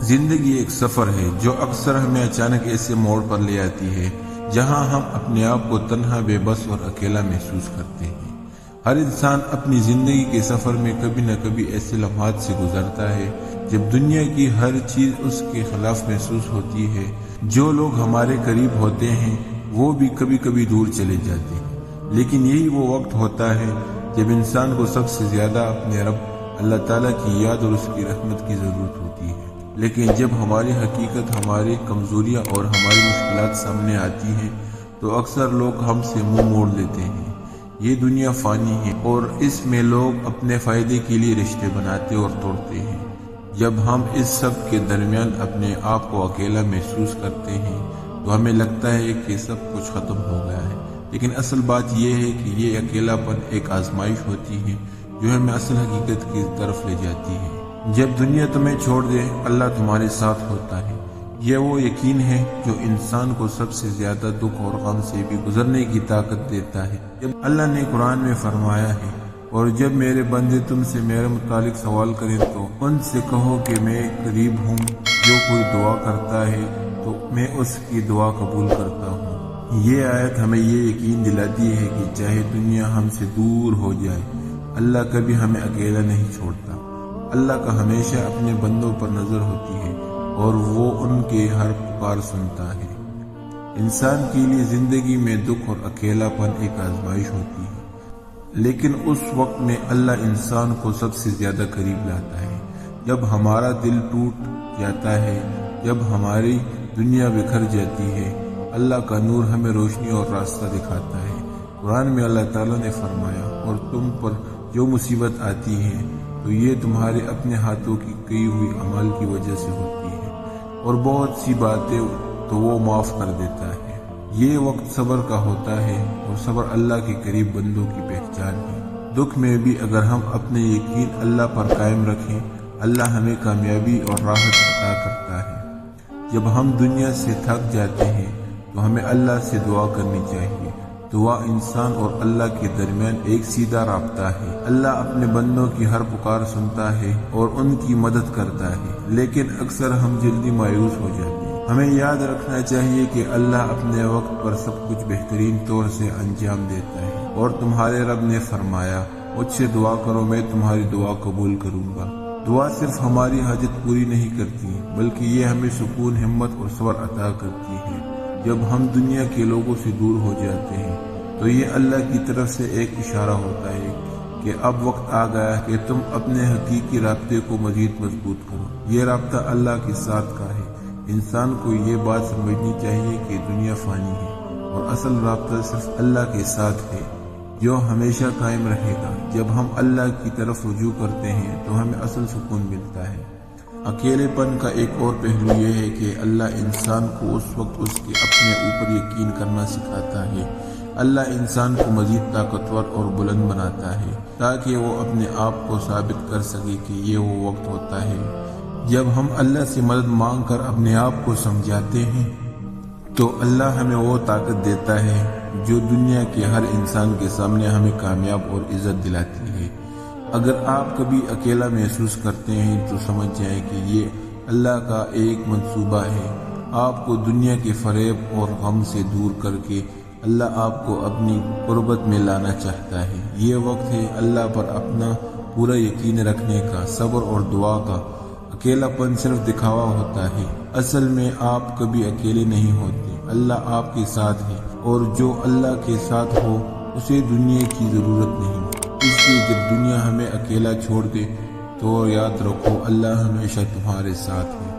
زندگی ایک سفر ہے جو اکثر ہمیں اچانک ایسے موڑ پر لے آتی ہے جہاں ہم اپنے آپ کو تنہا، بے بس اور اکیلا محسوس کرتے ہیں۔ ہر انسان اپنی زندگی کے سفر میں کبھی نہ کبھی ایسے لمحات سے گزرتا ہے جب دنیا کی ہر چیز اس کے خلاف محسوس ہوتی ہے۔ جو لوگ ہمارے قریب ہوتے ہیں وہ بھی کبھی کبھی دور چلے جاتے ہیں، لیکن یہی وہ وقت ہوتا ہے جب انسان کو سب سے زیادہ اپنے رب اللہ تعالیٰ کی یاد اور اس کی رحمت کی ضرورت ہوتی ہے۔ لیکن جب ہماری حقیقت، ہماری کمزوریاں اور ہماری مشکلات سامنے آتی ہیں تو اکثر لوگ ہم سے منہ موڑ لیتے ہیں۔ یہ دنیا فانی ہے اور اس میں لوگ اپنے فائدے کے لیے رشتے بناتے اور توڑتے ہیں۔ جب ہم اس سب کے درمیان اپنے آپ کو اکیلا محسوس کرتے ہیں تو ہمیں لگتا ہے کہ سب کچھ ختم ہو گیا ہے، لیکن اصل بات یہ ہے کہ یہ اکیلا پن ایک آزمائش ہوتی ہے جو ہمیں اصل حقیقت کی طرف لے جاتی ہے۔ جب دنیا تمہیں چھوڑ دے، اللہ تمہارے ساتھ ہوتا ہے۔ یہ وہ یقین ہے جو انسان کو سب سے زیادہ دکھ اور غم سے بھی گزرنے کی طاقت دیتا ہے۔ جب اللہ نے قرآن میں فرمایا ہے، اور جب میرے بندے تم سے میرے متعلق سوال کریں تو ان سے کہو کہ میں قریب ہوں، جو کوئی دعا کرتا ہے تو میں اس کی دعا قبول کرتا ہوں۔ یہ آیت ہمیں یہ یقین دلاتی ہے کہ چاہے دنیا ہم سے دور ہو جائے، اللہ کبھی ہمیں اکیلا نہیں چھوڑتا۔ اللہ کا ہمیشہ اپنے بندوں پر نظر ہوتی ہے اور وہ ان کے ہر پکار سنتا ہے۔ انسان کے لیے زندگی میں دکھ اور اکیلا پن ایک آزمائش ہوتی ہے، لیکن اس وقت میں اللہ انسان کو سب سے زیادہ قریب لاتا ہے۔ جب ہمارا دل ٹوٹ جاتا ہے، جب ہماری دنیا بکھر جاتی ہے، اللہ کا نور ہمیں روشنی اور راستہ دکھاتا ہے۔ قرآن میں اللہ تعالیٰ نے فرمایا، اور تم پر جو مصیبت آتی ہے تو یہ تمہارے اپنے ہاتھوں کی کی ہوئی اعمال کی وجہ سے ہوتی ہے، اور بہت سی باتیں تو وہ معاف کر دیتا ہے۔ یہ وقت صبر کا ہوتا ہے، اور صبر اللہ کے قریب بندوں کی پہچان ہے۔ دکھ میں بھی اگر ہم اپنے یقین اللہ پر قائم رکھیں، اللہ ہمیں کامیابی اور راحت عطا کرتا ہے۔ جب ہم دنیا سے تھک جاتے ہیں تو ہمیں اللہ سے دعا کرنی چاہیے۔ دعا انسان اور اللہ کے درمیان ایک سیدھا رابطہ ہے۔ اللہ اپنے بندوں کی ہر پکار سنتا ہے اور ان کی مدد کرتا ہے، لیکن اکثر ہم جلدی مایوس ہو جاتے ہیں۔ ہمیں یاد رکھنا چاہیے کہ اللہ اپنے وقت پر سب کچھ بہترین طور سے انجام دیتا ہے، اور تمہارے رب نے فرمایا، مجھ سے دعا کرو، میں تمہاری دعا قبول کروں گا۔ دعا صرف ہماری حاجت پوری نہیں کرتی، بلکہ یہ ہمیں سکون، ہمت اور صبر عطا کرتی ہے۔ جب ہم دنیا کے لوگوں سے دور ہو جاتے ہیں تو یہ اللہ کی طرف سے ایک اشارہ ہوتا ہے کہ اب وقت آ گیا ہے کہ تم اپنے حقیقی رابطے کو مزید مضبوط کرو۔ یہ رابطہ اللہ کے ساتھ کا ہے۔ انسان کو یہ بات سمجھنی چاہیے کہ دنیا فانی ہے اور اصل رابطہ صرف اللہ کے ساتھ ہے جو ہمیشہ قائم رہے گا۔ جب ہم اللہ کی طرف رجوع کرتے ہیں تو ہمیں اصل سکون ملتا ہے۔ اکیلے پن کا ایک اور پہلو یہ ہے کہ اللہ انسان کو اس وقت اس کے اپنے اوپر یقین کرنا سکھاتا ہے۔ اللہ انسان کو مزید طاقتور اور بلند بناتا ہے تاکہ وہ اپنے آپ کو ثابت کر سکے کہ یہ وہ وقت ہوتا ہے جب ہم اللہ سے مدد مانگ کر اپنے آپ کو سمجھاتے ہیں تو اللہ ہمیں وہ طاقت دیتا ہے جو دنیا کے ہر انسان کے سامنے ہمیں کامیاب اور عزت دلاتی ہے۔ اگر آپ کبھی اکیلا محسوس کرتے ہیں تو سمجھ جائیں کہ یہ اللہ کا ایک منصوبہ ہے۔ آپ کو دنیا کے فریب اور غم سے دور کر کے اللہ آپ کو اپنی قربت میں لانا چاہتا ہے۔ یہ وقت ہے اللہ پر اپنا پورا یقین رکھنے کا، صبر اور دعا کا۔ اکیلا پن صرف دکھاوا ہوتا ہے، اصل میں آپ کبھی اکیلے نہیں ہوتے۔ اللہ آپ کے ساتھ ہے، اور جو اللہ کے ساتھ ہو اسے دنیا کی ضرورت نہیں۔ اس لیے جب دنیا ہمیں اکیلا چھوڑ دے تو یاد رکھو، اللہ ہمیشہ تمہارے ساتھ ہے۔